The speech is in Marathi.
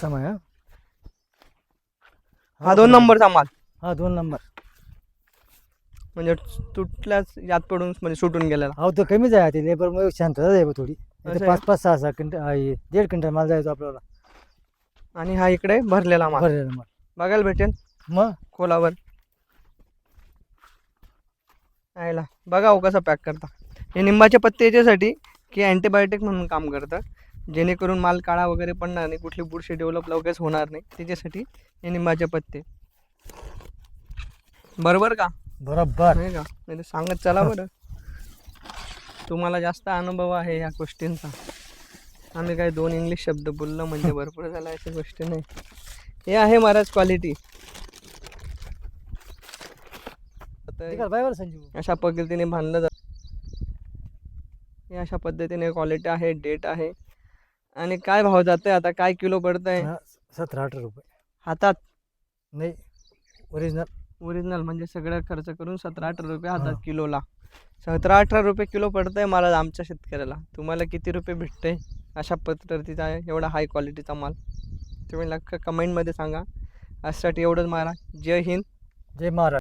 समय हा हा 2 नंबरचा माल हा 2 नंबर. म्हणजे तुटल्याच यात पडून म्हणजे सुटून गेलेला. अहो तो कमीच आहे ते लेबर मुळे शांतता आहे थोडी. असं इथे आहे 5-5 6-6 क्विंटल 1.5 क्विंटल माल जायचो आपल्याला. आणि हा इकडे भरलेला माल भरलेला माल. बघायला भेटेल मग खोलावर. यायला बघा हो कसं पॅक करता. हे निंबाचे पत्ते याच्यासाठी की अँटीबायोटिक म्हणून काम करतं, जेणेकरून माल काळा वगैरे पडणार नाही, कुठली बुरशी डेव्हलप लगेच होणार नाही, त्याच्यासाठी हे निंबाचे पत्ते. बरोबर का बरोबर. नाही का? नाही तर सांगत चला बरं. तुम्हाला जास्त अनुभव आहे या गोष्टींचा. आम्ही काय 2 इंग्लिश शब्द बोललो म्हणजे भरपूर झाला अशी गोष्ट नाही. हे आहे महाराज क्वालिटी. ठीक आहे बाय संजीव. अशा पद्धतीने बांधलं जातं. हे अशा पद्धतीने क्वालिटी आहे, डेट आहे. आणि काय भाव जातंय आता, काय किलो पडतंय 17-18 रुपये हातात? नाही ओरिजिनल. ओरिजिनल म्हणजे सगळं खर्च करून 17-18 रुपये हातात किलोला. 17-18 रुपये किलो पडतंय मला आमच्या शेतकऱ्याला. तुम्हाला किती रुपये भेटतंय अशा पद्धतीचा आहे एवढा हाय क्वालिटीचा माल? तुम्ही नक्की कमेंटमध्ये सांगा. आजसाठी एवढंच मारा. जय हिंद, जय महाराज.